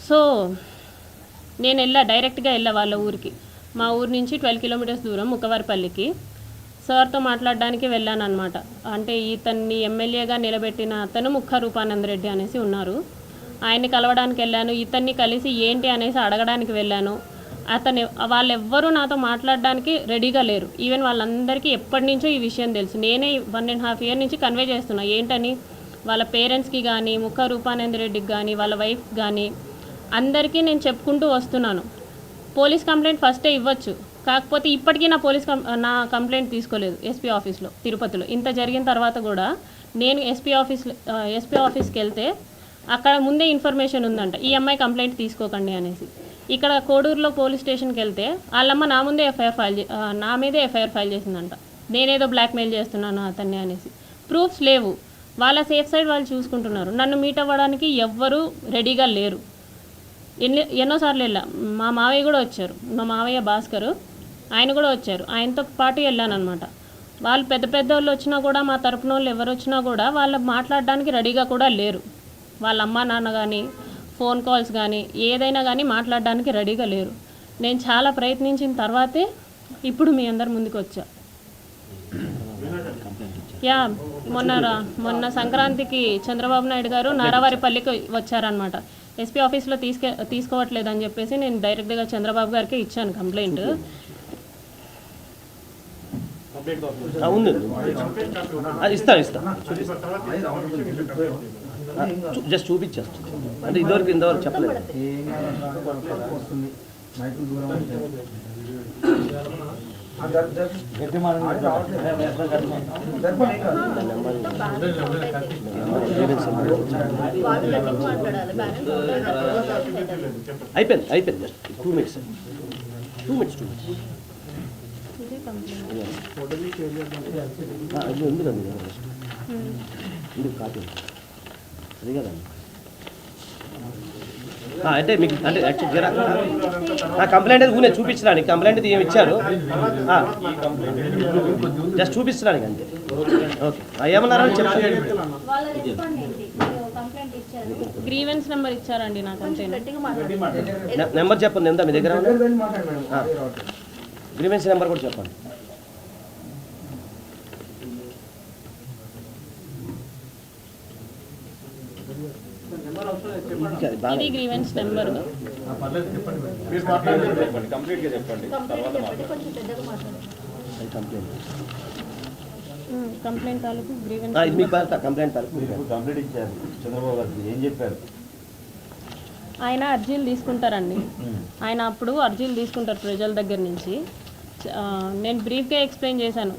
So నేను డైరెక్ట్గా వెళ్ళా వాళ్ళ ఊరికి. మా ఊరు నుంచి 12 కిలోమీటర్స్ దూరం ముక్కవారిపల్లికి సార్తో మాట్లాడడానికి వెళ్ళాను అనమాట. అంటే ఇతన్ని ఎమ్మెల్యేగా నిలబెట్టిన అతను ముక్క రూపానంద రెడ్డి అనేసి ఉన్నారు. ఆయన్ని కలవడానికి వెళ్ళాను. ఇతన్ని కలిసి ఏంటి అనేసి అడగడానికి వెళ్ళాను. వాళ్ళెవ్వరూ నాతో మాట్లాడడానికి రెడీగా లేరు. ఈవెన్ వాళ్ళందరికీ ఎప్పటి నుంచో ఈ విషయం తెలుసు. నేనే 1.5 years నుంచి కన్వే చేస్తున్నా ఏంటని. వాళ్ళ పేరెంట్స్కి కానీ, ముక్క రూపానంద రెడ్డికి కానీ, వాళ్ళ వైఫ్ కానీ అందరికీ నేను చెప్పుకుంటూ వస్తున్నాను. పోలీస్ కంప్లైంట్ ఫస్టే ఇవ్వచ్చు, కాకపోతే ఇప్పటికీ నా కంప్లైంట్ తీసుకోలేదు ఎస్పీ ఆఫీస్లో తిరుపతిలో. ఇంత జరిగిన తర్వాత కూడా నేను ఎస్పీ ఆఫీస్కి వెళ్తే అక్కడ ముందే ఇన్ఫర్మేషన్ ఉందంట, ఈ అమ్మాయి కంప్లైంట్ తీసుకోకండి అనేసి. ఇక్కడ కోడూరులో పోలీస్ స్టేషన్కి వెళ్తే వాళ్ళమ్మ నా మీదే ఎఫ్ఐఆర్ ఫైల్ చేసిందంట. నేనేదో బ్లాక్మెయిల్ చేస్తున్నాను అతన్ని అనేసి. ప్రూఫ్స్ లేవు. వాళ్ళ సేఫ్ సైడ్ వాళ్ళు చూసుకుంటున్నారు. నన్ను మీట్ అవ్వడానికి ఎవ్వరూ రెడీగా లేరు. ఎన్నోసార్లు వెళ్ళా. మా మావయ్య కూడా వచ్చారు, మా మావయ్య భాస్కర్, ఆయన కూడా వచ్చారు. ఆయనతో పాటు వెళ్ళాను అనమాట. వాళ్ళు పెద్ద వాళ్ళు వచ్చినా కూడా, మా తరపున వాళ్ళు ఎవరు వచ్చినా కూడా వాళ్ళు మాట్లాడడానికి రెడీగా కూడా లేరు. వాళ్ళ అమ్మ నాన్న కానీ, ఫోన్ కాల్స్ కానీ, ఏదైనా కానీ మాట్లాడడానికి రెడీగా లేరు. నేను చాలా ప్రయత్నించిన తర్వాతే ఇప్పుడు మీ అందరి ముందుకు వచ్చా. మొన్న సంక్రాంతికి చంద్రబాబు నాయుడు గారు నారావారిపల్లికి వచ్చారనమాట. ఎస్పీ ఆఫీస్లో తీసుకోవట్లేదని చెప్పేసి నేను డైరెక్ట్గా చంద్రబాబు గారికి ఇచ్చాను కంప్లైంట్. జస్ట్ చూపించేస్తుంది అంటే ఇంతవరకు చెప్పలేదు. అయిపోయింది జస్ట్ 2 minutes. ఎందుకండి కాపీ అది కదండి. అంటే మీకు అంటే యాక్చువల్గా నా కంప్లైంట్ అది నేను చూపించడానికి కంప్లైంట్ ఏమి ఇచ్చారు జస్ట్ చూపించడానికి అంతే. ఓకే ఏమన్నారని చెప్పండి. గ్రీవెన్స్ నెంబర్ ఇచ్చారండి నాకు అంతే. నెంబర్ చెప్పండి, ఎంత మీ దగ్గర గ్రీవెన్స్ నెంబర్ కూడా చెప్పండి. ఇది గ్రీవెన్స్ నెంబర్. కంప్లైంట్ తాలూకు గ్రీవెన్స్ కంప్లైంట్ ఇచ్చారు చంద్రబాబు గారు ఏం చెప్పారు? ఆయన అర్జీలు తీసుకుంటారండి. ఆయన అప్పుడు అర్జీలు తీసుకుంటారు ప్రజల దగ్గర నుంచి. నేను బ్రీఫ్గా ఎక్స్ప్లెయిన్ చేశాను.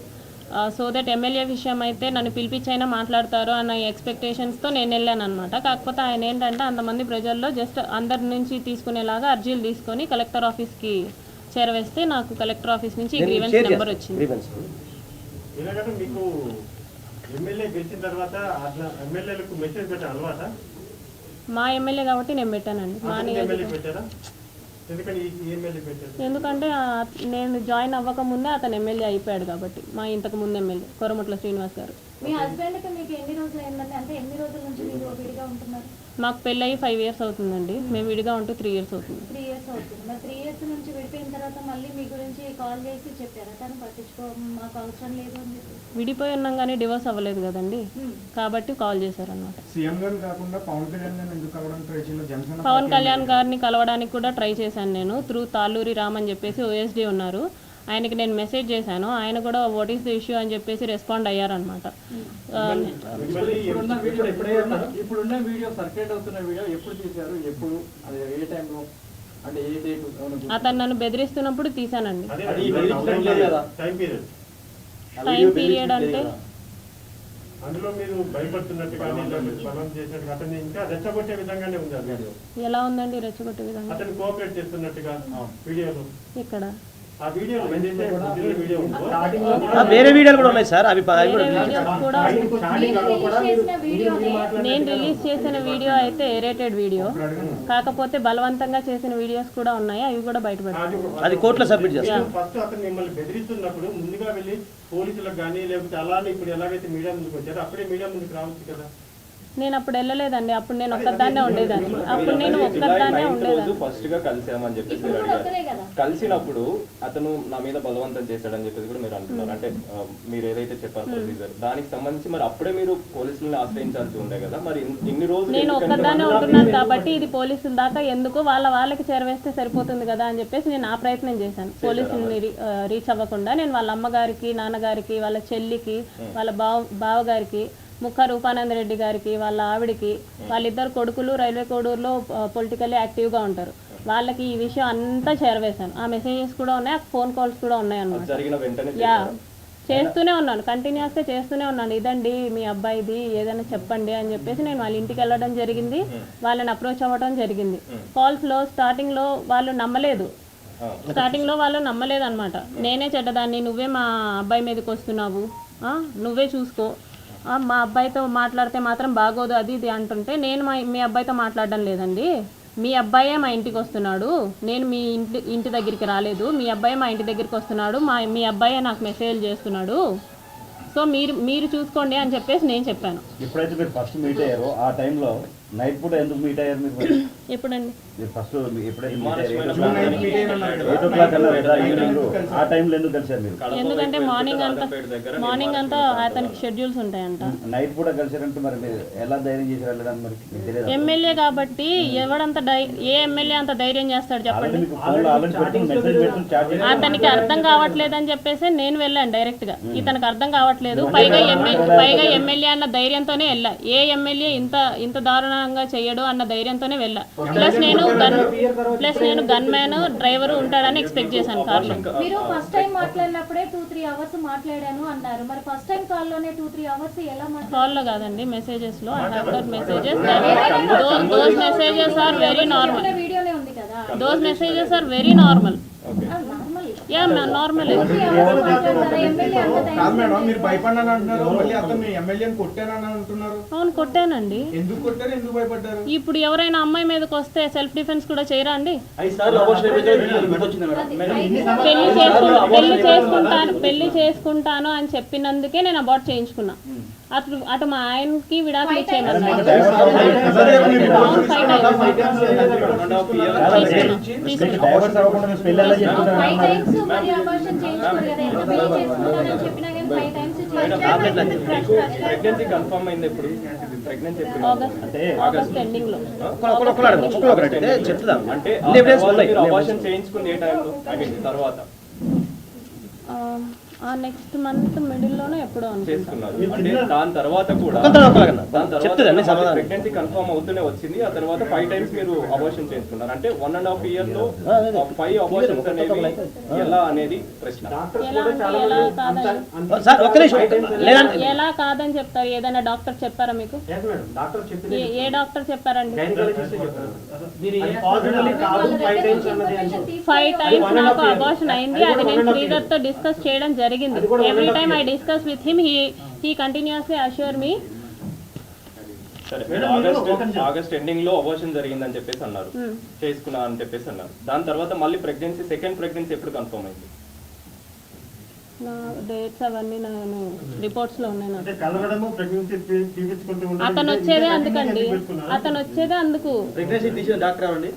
సో దట్ ఎమ్మెల్యే విషయం అయితే నన్ను పిలిపించైనా మాట్లాడతారు అన్న ఎక్స్పెక్టేషన్స్తో నేను వెళ్ళాను అనమాట. కాకపోతే ఆయన ఏంటంటే అంతమంది ప్రజల్లో జస్ట్ అందరి నుంచి తీసుకునేలాగా అర్జీలు తీసుకొని కలెక్టర్ ఆఫీస్కి చేరవేస్తే నాకు కలెక్టర్ ఆఫీస్ నుంచి గ్రీవెన్స్ నెంబర్ వచ్చింది. మా ఎమ్మెల్యే కాబట్టి నేను పెట్టానండి. ఎందుకంటే నేను జాయిన్ అవ్వక ముందే అతను ఎమ్మెల్యే అయిపోయాడు కాబట్టి. మా ఇంతకు ముందు ఎమ్మెల్యే కొరమట్ల శ్రీనివాస్ గారు. మాకు పెళ్ళయి 5 years అవుతుందండి. మేము విడిగా ఉంటూ 3 years అవుతుంది. విడిపోయి ఉన్నాం కానీ డివోర్స్ అవ్వలేదు కదండి, కాబట్టి కాల్ చేశారనమాట. పవన్ కళ్యాణ్ గారిని కలవడానికి కూడా ట్రై చేశాను నేను. త్రూ తాళ్ళూరి రామ్ అని చెప్పేసి OSD ఉన్నారు, ఆయనకి నేను మెసేజ్ చేశాను. ఆయన కూడా వాట్ ఈస్ ద ఇష్యూ అని చెప్పేసి రెస్పాండ్ అయ్యారనమాట. అతను నన్ను బెదిరిస్తున్నప్పుడు తీశానండి. టైం పీరియడ్ అంటే ఎలా ఉందండి? రెచ్చగొట్టే విధంగా ఇక్కడ వేరే వీడియోలు కూడా ఉన్నాయి సార్. అవి నేను రిలీజ్ చేసిన వీడియో అయితే ఎరేటెడ్ వీడియో, కాకపోతే బలవంతంగా చేసిన వీడియోస్ కూడా ఉన్నాయి. అవి కూడా బయటపడతాయి. అది కోర్టులో సబ్మిట్ చేస్తాను. ఫస్ట్ అతను మిమ్మల్ని బెదిరిస్తున్నప్పుడు ముందుగా వెళ్ళి పోలీసులకు కానీ లేకపోతే అలానే ఇప్పుడు ఎలాగైతే మీడియా ముందుకు వచ్చారో అప్పుడే మీడియా ముందుకు రావచ్చు కదా. నేను అప్పుడు వెళ్ళలేదండి, అప్పుడు నేను ఒక్కదాన్నే ఉండేదాన్ని. అప్పుడు నేను ఒక్కదాన్నే ఉండేదాన్ని. ఫస్ట్ గా కలిసామని చెప్పేసి మీరు అడిగారు. కలిసినప్పుడు అతను నా మీద బలవంతం చేశాడని చెప్పేసి కూడా మీరు అంటున్నారు. అంటే మీరు ఏదైతే చెప్పారు ప్రొసీజర్ దానికి సంబంధించి మరి అప్పుడే మీరు పోలీసులను ఆశ్రయించాల్సి ఉండే కదా. మరి ఇన్ని రోజులు నేను ఒక్కదాన్నే ఉంటున్నాను కాబట్టి ఇది పోలీసుల దాకా ఎందుకు, వాళ్ళకి చేరవేస్తే సరిపోతుంది కదా అని చెప్పేసి నేను ఆ ప్రయత్నం చేశాను. పోలీసుల్ని రీచ్ అవ్వకుండా నేను వాళ్ళ అమ్మగారికి, నాన్నగారికి, వాళ్ళ చెల్లికి, వాళ్ళ బావగారికి, ముక్క రూపానంద రెడ్డి గారికి, వాళ్ళ ఆవిడికి, వాళ్ళిద్దరు కొడుకులు రైల్వే కోడూరులో పొలిటికల్లీ యాక్టివ్గా ఉంటారు, వాళ్ళకి ఈ విషయం అంతా చేరవేశాను. ఆ మెసేజెస్ కూడా ఉన్నాయి, ఆ ఫోన్ కాల్స్ కూడా ఉన్నాయి అన్నమాట. యా, చేస్తూనే ఉన్నాను, కంటిన్యూస్గా చేస్తూనే ఉన్నాను. ఇదండి మీ అబ్బాయిది, ఏదైనా చెప్పండి అని చెప్పేసి నేను వాళ్ళ ఇంటికి వెళ్ళడం జరిగింది, వాళ్ళని అప్రోచ్ అవ్వడం జరిగింది. కాల్స్లో స్టార్టింగ్లో వాళ్ళు నమ్మలేదు అనమాట. నేనే చెడ్డదాన్ని, నువ్వే మా అబ్బాయి మీదకి వస్తున్నావు, నువ్వే చూసుకో, మా అబ్బాయితో మాట్లాడితే మాత్రం బాగోదు అది ఇది అంటుంటే, నేను మీ అబ్బాయితో మాట్లాడడం లేదండి, మీ అబ్బాయే మా ఇంటికి వస్తున్నాడు, నేను మీ ఇంటి దగ్గరికి రాలేదు, మీ అబ్బాయి మా ఇంటి దగ్గరికి వస్తున్నాడు, మీ అబ్బాయే నాకు మెసేజ్ చేస్తున్నాడు, సో మీరు చూసుకోండి అని చెప్పేసి నేను చెప్పాను. ఎప్పుడైతే మీరు ఫస్ట్ మీట్ అయ్యారో ఆ టైంలో నైట్ పూట ఎందుకు మీట్ అయ్యారు మీరు? ఎప్పుడండి? మీరు ఫస్ట్ ఎప్పుడైతే మీట్ అయ్యారు 8 o'clock అన్నారు కదా ఈవినింగ్, ఆ టైంలో ఎందుకు కలిసారు మీరు? ఎందుకంటే మార్నింగ్ అంతా అతనికి షెడ్యూల్స్ ఉంటాయంట. నైట్ పూట కలిసారంటే మరి మీరు ఎలా ధైర్యం చేసి వెళ్ళడానికి మరి మీకు తెలియదు? ఎమ్మెల్యే కాబట్టి ఏ ఎమ్మెల్యే అంత ధైర్యం చేస్తాడు చెప్పండి? అతనికి అర్థం కావట్లేదని చెప్పేసి నేను వెళ్ళాను డైరెక్ట్ గా. ఇతనికి అర్థం కావట్లేదు, పైగా ఎమ్మెల్యే అన్న ధైర్యంతోనే వెళ్ళా. ఏ ఎమ్మెల్యే ఇంత దారుణంగా చేయడు అన్న ధైర్యంతోనే వెళ్ళా. ప్లస్ నేను గన్ మ్యాన్ డ్రైవర్ ఉంటాడని ఎక్స్పెక్ట్ చేశాను కార్లో. మీరు ఫస్ట్ టైం మాట్లాడినప్పుడే 2-3 అవర్స్ మాట్లాడాను అన్నారు, మరి ఫస్ట్ టైం కాల్ లోనే 2-3 అవర్స్ ఎలా మాట్లాడారు? కాల్ లో కాదండి, మెసేజెస్ లో. I have got messages. Those messages are very normal. వీడియోనే ఉంది కదా. Those messages are very normal. Yeah normal. మీరు భయపడ్డాను అంటున్నారు, మళ్ళీ అతను ఎమ్మెల్యేని కొట్టానని అంటున్నారు. అవును కొట్టానండి. ఎందుకు కొట్టారు, ఎందుకు భయపడ్డారు? ఇప్పుడు ఎవరైనా అమ్మాయి మీదకి వస్తే సెల్ఫ్ డిఫెన్స్ కూడా చేయరా అండి? పెళ్లి చేసుకుంటాను అని చెప్పినందుకే నేను అబార్ట్ చేయించుకున్నా. అటు మా ఆయనకి విడాకులు ఇచ్చేయమన్నారు. ఆగస్ట్ ఎండింగ్ లో. అంటే చేయించుకుంది ఏ టైంలో? తర్వాత నెక్స్ట్ మంత్ మిడిల్ లోనే ఎప్పుడో చేసుకున్నారు. అంటే దాని తర్వాత కూడా ప్రెగ్నెన్సీ కన్ఫర్మ్ అవుతూనే వచ్చింది. ఆ తర్వాత 5 times మీరు అబార్షన్ చేసుకున్నారు. అంటే 1.5 years లో 5 abortions అనేవి ఎలా అనేది ప్రశ్న. ఎలా కాదని చెప్తారు? ఏదైనా డాక్టర్ చెప్పారా మీకు? ఏ డాక్టర్ చెప్పారండి? 5 times నాకు అబార్షన్ అయింది. అది నేను శ్రీధర్ తో డిస్కస్ చేయడం జరిగింది. Every time I discuss with him, he continuously assure me. August ending లో అబార్షన్ జరిగిందని చెప్పేసి అన్నారు, చేసుకున్నా అని చెప్పేసి అన్నారు. దాని తర్వాత మళ్ళీ సెకండ్ ప్రెగ్నెన్సీ ఎప్పుడు కన్ఫర్మ్ అయింది? డేట్స్ అవన్నీ నేను రిపోర్ట్స్ లో ఉన్నాయి. అతను వచ్చేదే అందుకు. ప్రెగ్నెన్సీ తీసిన డాక్టర్ అవ్వండి.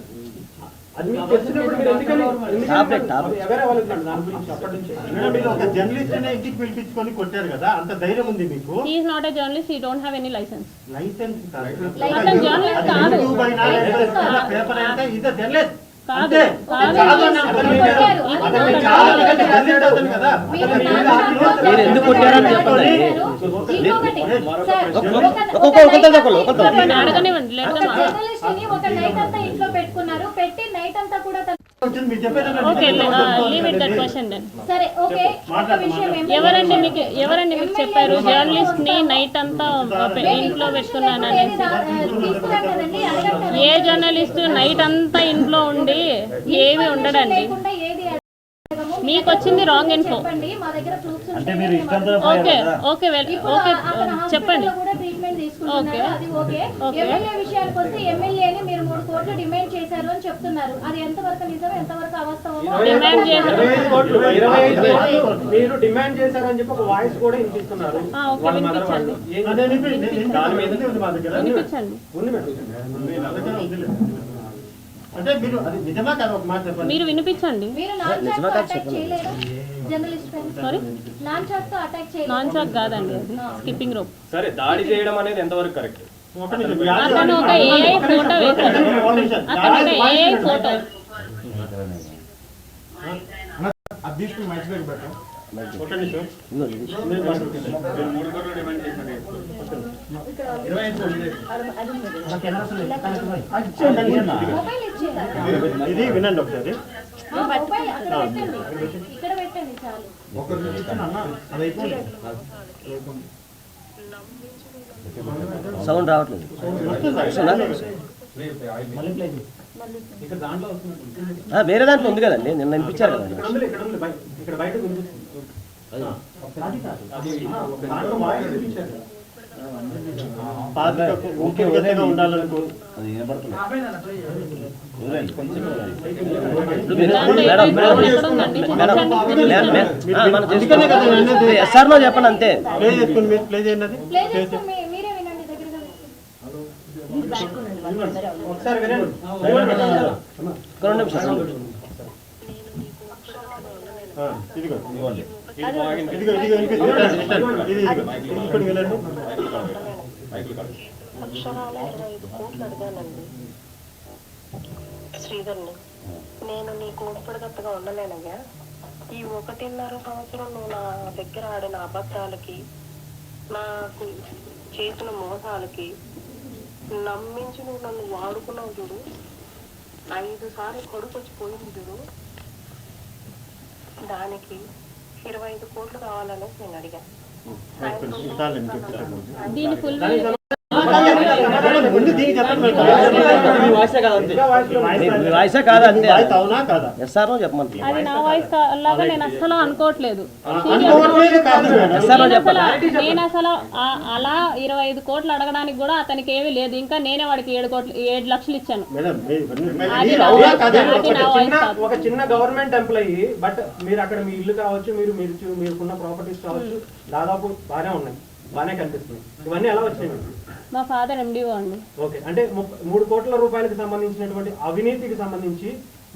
ఇంటికి పిలిపించుకొని కొట్టారు కదా, అంత ధైర్యం ఉంది మీకు? He is not a journalist. He don't have any license. License అతను జర్నలిస్ట్ కాదు. పేపర్ అయితే ఇది జర్నలిస్ట్ కాదు. మీరు ఎందుకు కొట్టారని చెప్పండి. అడగనివ్వండి. ఇంట్లో పెట్టుకున్నారు, పెట్టి నైట్ అంతా కూడా okay, leave it that question then. సరే ఓకే. ఎవరండి మీకు చెప్పారు జర్నలిస్ట్ ని నైట్ అంతా ఇంట్లో పెట్టుకున్నానని? ఏ జర్నలిస్ట్ నైట్ అంతా ఇంట్లో ఉండి ఏమి ఉండడండి? మీకు వచ్చింది wrong info. Okay okay okay చెప్పండి. విషయానికి వస్తే ఎమ్మెల్యేని మీరు 3 కోట్లు డిమాండ్ చేశారు అని చెప్తున్నారు. అది ఎంతవరకు నిజం, ఎంతవరకు అవాస్తవమో డిమాండ్ చేశారు. 25 కోట్లు మీరు డిమాండ్ చేశారని చెప్పి ఒక వాయిస్ కూడా వినిపిస్తున్నారు. ఓకే, వాళ్ళ మదర్ వాళ్ళు వినిపించండి. దాని మీదనే ఉంది మా దగ్గర. వినిపించండి. ఉంది మేడం. అంటే మీరు అది నిజమా కాదు ఒక మాట చెప్పండి. మీరు వినిపించండి. మీరు నాన్ చాట్ అటాక్ చేయలేదా? జర్నలిస్ట్ పైన సారీ, నాన్ చాట్ తో అటాక్ చేయలేదు. నాన్ చాక్ కాదండి, అది స్కిప్పింగ్ రోప్. సరే, దాడి చేయడం అనేది ఎంతవరకు కరెక్ట్? ఒక నిమిషం. అతను ఒక ఏఐ ఫోటో వేశాడు. అతను ఒక ఏఐ ఫోటో. అది తీసుకుని మంచిగా పెట్టాం. ఒక నిమిషం. 25 కోట్లు మొబైల్ ఇచ్చేదా? ఇది వినండి ఒకసారి. మొబైల్ అక్కడ పెట్టండి, ఇక్కడ పెట్టండి చాలు. ఒకరు ఇచ్చిన అన్న అది అయిపోయింది. సౌండ్ రావట్లేదు. వేరే దాంట్లో ఉంది కదండి, నిన్న వినిపించారు కదండి. ఇక్కడ ఉంది, ఇక్కడ బయట వినిపిస్తుంది. దాంట్లో వాయిస్ వినిపించారు. పాతికకు ఊపిరితిత్తుగా ఉండాలనుకో. ఎస్ఆర్ లో చెప్పండి అంతే. ప్లే చేసుకుని మీరు ప్లే చేయండి. అది ప్లే చేసుకుని మీరే వినండి దగ్గరగా. ఒకసారి వినండి. ఒక 2 నిమిషాలు. ఇదిగో ఇదిగో వినిపిస్తుంది. ఇప్పుడు వినండి. అక్షరాల 25 కోట్లు అడిగానండి శ్రీధర్ని. నేను నీకు ఊపిరిగత్తగా ఉండలేనయ్యా. ఈ 1.5 సంవత్సరం నువ్వు నా దగ్గర ఆడిన అబద్ధాలకి, నాకు చేసిన మోసాలకి నమ్మించి నువ్వు నన్ను వాడుకున్నావు చూడు. 5 సార్లు కొడుకు వచ్చి పోయింది చూడు. దానికి 25 కోట్లు కావాలనేసి నేను అడిగాను. దీని ఫుల్ ముందు దీనికి చెప్పండి. వాయిసే కాదా అంతే. అవునా కాదా? ఎస్ఆర్ లో చెప్పమంటే అది నా వాయిస్ లాగా నేను అస్సలు అనుకోవట్లేదు. నేను అసలు అలా 25 కోట్లు అడగడానికి కూడా అతనికి ఏమీ లేదు. ఇంకా నేనే వాడికి 7 లక్షలు ఇచ్చాను. అది నా వాయిస్ కాదు. ఒక చిన్న గవర్నమెంట్ ఎంప్లాయీ, బట్ మీరు అక్కడ మీ ఇల్లు కావచ్చు, మీరుకున్న ప్రాపర్టీస్ కావచ్చు, దాదాపు బాగానే ఉన్నాయి, బాగానే కనిపిస్తుంది. ఇవన్నీ ఎలా వచ్చినాయి మీకు? మా ఫాదర్ ఎండిఓ అండి. ఓకే, అంటే 3 కోట్ల రూపాయలకు సంబంధించినటువంటి అవినీతికి సంబంధించి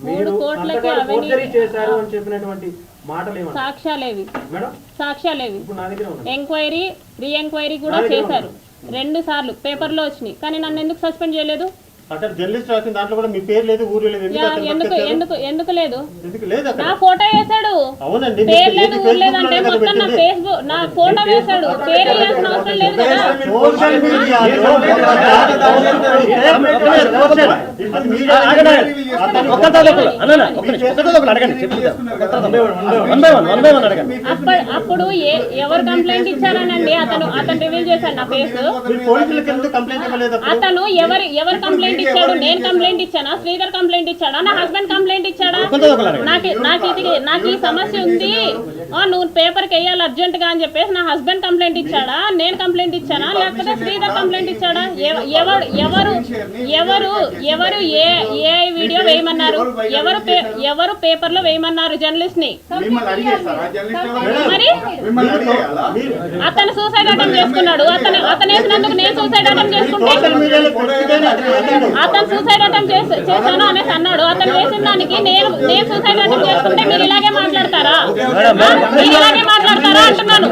3 మీరు కోట్లకి ఫోర్జరీ చేశారు అని చెప్పినటువంటి మాటలు ఏమన్నా సాక్ష్యాలేవి మేడం? సాక్ష్యాలేవి ఇప్పుడు నా దగ్గర ఉన్నాయి. ఎంక్వైరీ రీ ఎంక్వైరీ కూడా చేశారు. 2 సార్లు పేపర్లో వచ్చినాయి. కానీ నన్ను ఎందుకు సస్పెండ్ చేయలేదు? అక్కడ జర్నలిస్ట్ రాసిన దాంట్లో కూడా మీ పేరు లేదు, ఊరు లేదు. ఎందుకు లేదు? ఎందుకు లేదు అక్కడ? నా ఫోటో వేసాడు. అవునండి, పేరు లేదు, ఊరు లేదంటే మొత్తం నా ఫేస్బుక్ నా ఫోటో వేసాడు. పేరు వేయాల్సిన అవసరం లేదు కదా. సోషల్ మీడియాలో అప్పుడు ఎవరు కంప్లైంట్ ఇచ్చారనండి, అతను రివీల్ చేశాడు నా ఫేస్. పోలీసులకు ఎందుకు కంప్లైంట్ ఇవ్వలేదు? అతను ఎవరు కంప్లైంట్ ఇచ్చాడు? నేను కంప్లైంట్ ఇచ్చానా? శ్రీధర్ కంప్లైంట్ ఇచ్చాడా? నా హస్బెండ్ కంప్లైంట్ ఇచ్చాడా? నాకు ఈ సమస్య ఉంది, నువ్వు పేపర్కి వేయాలి అర్జెంట్ గా అని చెప్పేసి నా హస్బెండ్ కంప్లైంట్ ఇచ్చాడా? నేను కంప్లైంట్ ఇచ్చానా? లేకపోతే శ్రీధర్ కంప్లైంట్ ఇచ్చాడా? ఎవరు ఏ వీడియో వేయమన్నారు? ఎవరు పేపర్ లో వేయమన్నారు జర్నలిస్ట్ ని? మరి అతను సూసైడ్ అటెంప్ట్ చేసుకున్నాడు. అతను వేసినందుకు నేను సూసైడ్ అటెంప్ట్ చేసుకుంటే అతను సూసైడ్ అటెంప్ట్ చేశాను అనేసి అన్నాడు. అతను వేసిన దానికి నేను సూసైడ్ అటెంప్ట్ చేసుకుంటే మీరు ఇలాగే మాట్లాడతారా? మీరు ఇలాగే మాట్లాడతారా అంటున్నాను.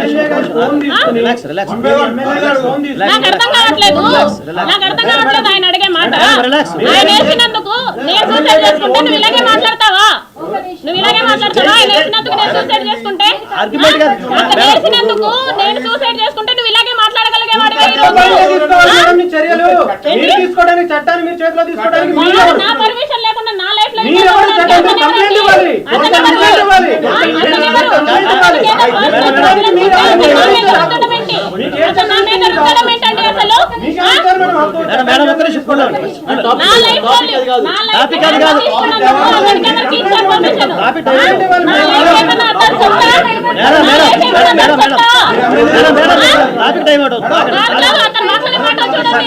నాకు అర్థం కావట్లేదు ఆయన అడిగే మాట. ఆయన వేసినందుకు నేను సూసైడ్ చేసుకుంటే నువ్వు ఇలాగే మాట్లాడతావా? ఆయన వేసినందుకు నేను సూసైడ్ చేసుకుంటే, అతను వేసినందుకు నేను సూసైడ్ చేసుకుంటే నువ్వు ఇలాగే మాట్లాడగలిగేవాడు. నా పర్మిషన్ లేకుండా నా లైఫ్ లో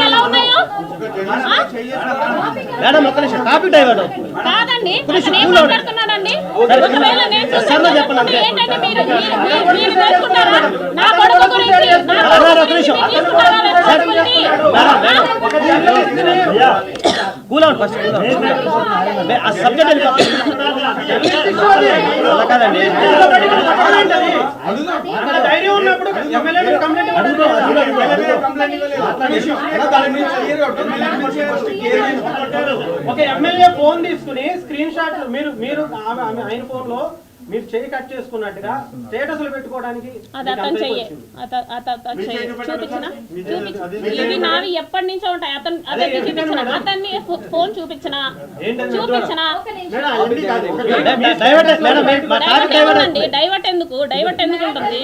ఎలా ఉన్నాయో మేడం ఒక్క నిమిషం టాపిక్ డైవర్ట్ అవుతుంది. కాదండి కొంచెం అతను ఏం cool down. మాట్లాడుతున్నాడండి? సరే, ఒకవేళ నేను సార్ చూసాను, చెప్పండి అంతే. ఏంటంటే మీరు తెలుసుకుంటారా? నా కొడుకు గురించి, నా మేడం, కొడుకు ఒక్క నిమిషం. గురించి తీసుకుంటారా responsibility? Cool out first cool out. ఆ సబ్జెక్ట్ అలా కాదండి. అంత ధైర్యం ఉన్నప్పుడు ఎమ్మెల్యే మీద కంప్లైంట్ ఇవ్వడం లేదు. ఒక ఎమ్మెల్యే ఫోన్ తీసుకుని స్క్రీన్ షాట్ మీరు ఆయన ఫోన్ లో మీరు చేయి కట్ చేసుకున్నట్టుగా స్టేటస్లు పెట్టుకోవడానికి అది అతను చెయ్యి చూపించిన ఇవి నావి ఎప్పటి నుంచో ఉంటాయి. అతన్ని చూపించిన అతన్ని ఫోన్ చూపించిన డైవర్ట్ ఎందుకు ఉంటుంది?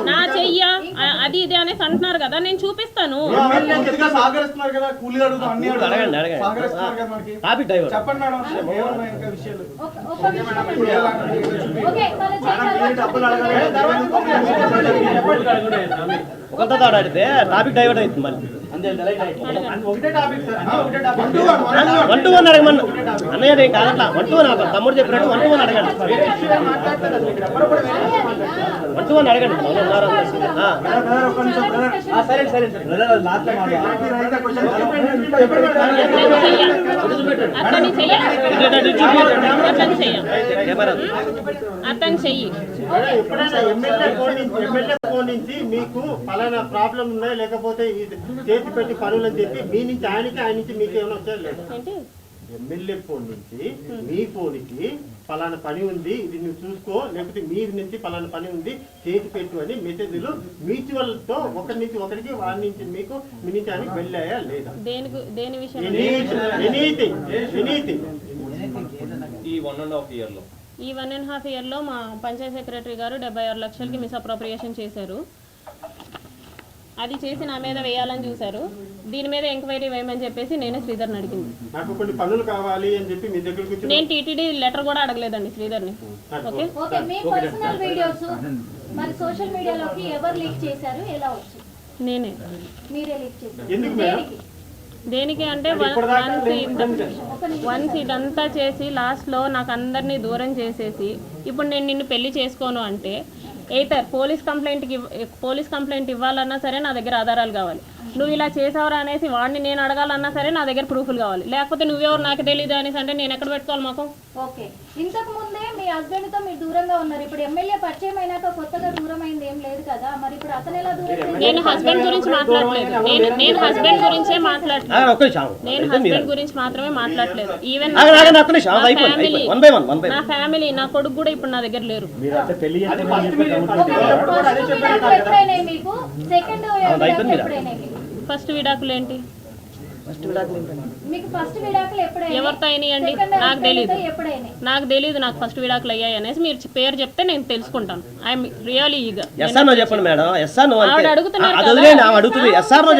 నా చెయ్య అది ఇది అనేసి అంటున్నారు కదా, నేను చూపిస్తాను. సాగరిస్తున్నారు కదా, కూలీలు అడుగుతాం అన్ని అడగండి, అడగండి. సాగరిస్తున్నారు కదా మనకి. Topic divert. చెప్పండి మేడం, ఏమన్నా ఇంకా విషయాలు ఓకే మన ఒకరితో ఆడితే టాపిక్ డైవర్ట్ అవుతుంది మళ్ళీ. ఒకటే టాపిక్ సార్, అన్ని ఒకటే టాపిక్. 1-to-1 అడగమన్న అన్నయ్య నేను కాదట్లా 1-to-1 తమ్ముడు చెప్పినట్టు 1-to-1 అడగండి. 1-to-1 అడగండి. సరే సరే అతను చెయ్యి ఎప్పుడైనా ఎమ్మెల్యే ఫోన్ నుంచి మీకు పలానా ప్రాబ్లం ఉన్నాయి లేకపోతే చేతి పెట్టి పనులు అని చెప్పి మీ నుంచి ఆయనకి, ఆయన నుంచి మీకు ఏమైనా వచ్చారు లేదు? ఎమ్మెల్యే ఫోన్ నుంచి మీ ఫోన్కి పలానా పని ఉంది, ఇది నువ్వు చూసుకో, లేకపోతే మీ నుంచి పలానా పని ఉంది చేతి పెట్టు అని మెసేజ్లు మ్యూచువల్ తో ఒకరి నుంచి ఒకరికి, వారి నుంచి మీకు, మీ నుంచి ఆయనకి వెళ్ళాయా లేదా? దేని విషయం? ఎనీథింగ్ ఈ 1.5 year లో ఈ 1.5 year లో మా పంచాయత్ సెక్రటరీ గారు 76 లక్షలకి మిస్అప్రోప్రియేషన్ చేశారు. అది చేసి నా మీద వేయాలని చూశారు. దీని మీద ఎంక్వైరీ వేయమని చెప్పేసి నేనే శ్రీధర్ని అడిగింది. నాకు కొన్ని పనులు కావాలి అని చెప్పి మీ దగ్గరకు నేను టీటీడీ లెటర్ కూడా అడగలేదండి శ్రీధర్ని. ఓకే ఓకే మీ పర్సనల్ వీడియోస్ మరి సోషల్ మీడియాలోకి ఎవరు లీక్ చేశారు, ఎలా వచ్చాయి? నేనే. మీరే లీక్ చేశారు. ఎందుకు మేడం? దేనికి అంటే వన్స్ ఇదంతా చేసి లాస్ట్లో నాకు అందరినీ దూరం చేసేసి ఇప్పుడు నేను నిన్ను పెళ్లి చేసుకోను అంటే ఎయితర్ పోలీస్ కంప్లైంట్ ఇవ్వాలన్నా సరే నా దగ్గర ఆధారాలు కావాలి. నువ్వు ఇలా చేసావరా అనేసి వాడిని నేను అడగాలన్నా సరే నా దగ్గర ప్రూఫ్లు కావాలి. లేకపోతే నువ్వెవరు నాకు తెలియదు అనేసి అంటే నేను ఎక్కడ పెట్టుకోవాలి మాకు? ఓకే ఇంతకు ముందే మీ హస్బెండ్ తో మీరు దూరంగా ఉన్నారు. ఇప్పుడు ఎమ్మెల్యే పరిచయం అయినాక కొత్తగా దూరం అయింది ఏం లేదు కదా, మరి ఇప్పుడు అతను ఎలా దూరం? నేను హస్బెండ్ గురించి మాట్లాడలేదు. నేను హస్బెండ్ గురించే మాట్లాడలేదు. నేను హస్బెండ్ గురించి మాత్రమే మాట్లాడలేదు. ఈవెన్ నా ఫ్యామిలీ, నా కొడుకు కూడా ఇప్పుడు నా దగ్గర లేరు. మీకు సెకండ్ ఎప్పుడైనా? ఫస్ట్ విడాకులు ఏంటి? మీకు ఫస్ట్ విడాకులు ఎప్పుడైనా? ఎవరితో అయినాయండి? నాకు తెలియదు. నాకు తెలియదు నాకు ఫస్ట్ విడాకులు అయ్యాయి అనేసి మీరు పేరు చెప్తే నేను తెలుసుకుంటాను. I'm really eager. చెప్పండి మేడం. ఆవిడ అడుగుతున్నారు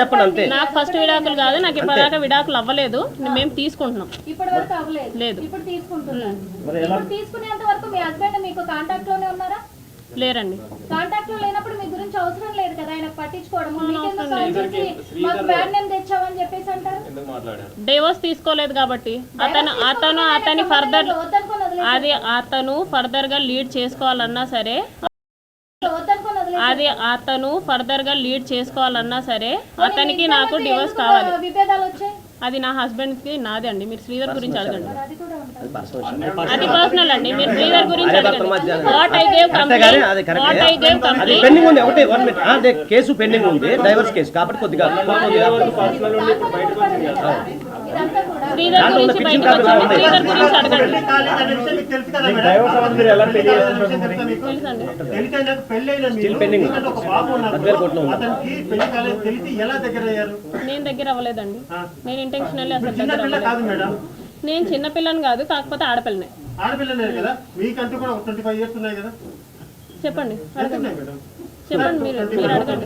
చెప్పండి అంతే. నాకు ఫస్ట్ విడాకులు కాదు, నాకు ఇప్పటిదాకా విడాకులు అవ్వలేదు. మేము తీసుకుంటున్నాం. ఇప్పటి వరకు అవ్వలేదు. లేదు. ఇప్పుడు తీసుకుంటున్నాను. ఇప్పుడు తీసుకునేంత వరకు మీ హస్బెండ్ మీకు కాంటాక్ట్ లోనే ఉన్నారా? లేరండి. కాంటాక్ట్ లో లేనప్పుడు మీ గురించి అవసరం లేదు కదా ఆయన పట్టించుకోవడం. మాకు బ్యాడ్ నేమ్ తెచ్చావని చెప్పేసి అంటారు. డివోర్స్ తీసుకోలేదు కాబట్టి అతను ఫర్దర్ గా లీడ్ చేసుకోవాలన్నా సరే అతనికి నాకు డివోర్స్ కావాలి. విభేదాలు వచ్చాయి. అది నా హస్బెండ్ కి నాదే అండి. మీరు శ్రీధర్ గురించి అడగండి. అది పర్సనల్ అండి. మీరు శ్రీధర్ గురించి అడగండి. వాట్ ఐ గేవ్ పెండింగ్ ఉంది. ఒకటి 1 minute అదే కేసు పెండింగ్ ఉంది, డైవర్స్ కేసు కాబట్టి కొద్దిగా శ్రీధర్ గురించి బయటకు వచ్చింది. శ్రీధర్ గురించి అడగండి. నేను దగ్గర అవ్వలేదండి. నేను ఇంటెన్షనల్లీ అసలు దగ్గర అవ్వలేదు. నేను చిన్నపిల్లని కాదు, కాకపోతే ఆడపిల్లనే. చెప్పండి చెప్పండి మీరు అడగండి.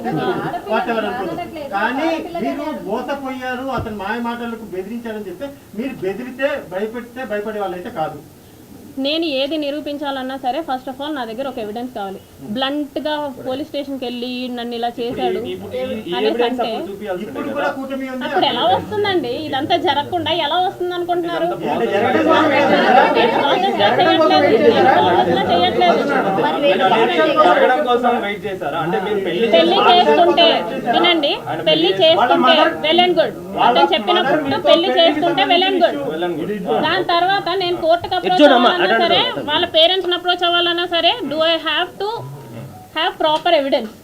కానీ మీరు మోసపోయారు, అతను మాయ మాటలకు బెదిరించారని చెప్తే మీరు బెదిరితే భయపెడితే భయపడే వాళ్ళైతే కాదు. నేను ఏది నిరూపించాలన్నా సరే ఫస్ట్ ఆఫ్ ఆల్ నా దగ్గర ఒక ఎవిడెన్స్ కావాలి. బ్లంట్గా పోలీస్ స్టేషన్కి వెళ్ళి నన్ను ఇలా చేశాడు అనేసి అంటే ఇప్పుడు కూడా కూటమి ఉంది. అప్పుడు ఎలా వస్తుందండి? ఇదంతా జరగకుండా ఎలా వస్తుంది అనుకుంటున్నారు? జరగడం కోసం వెయిట్ చేశారా? అంటే మీరు పెళ్లి చేసుకుంటే వినండి, పెళ్లి చేసుకుంటే వెల్ అండ్ గుడ్. అతను చెప్పినప్పుడు పెళ్లి చేసుకుంటే వెల్ అండ్ గుడ్. దాని తర్వాత నేను కోర్టుకు అప్రోచ్ అవ్వాలన్నా సరే, వాళ్ళ పేరెంట్స్ని అప్రోచ్ అవ్వాలన్నా సరే, do I have to have proper evidence.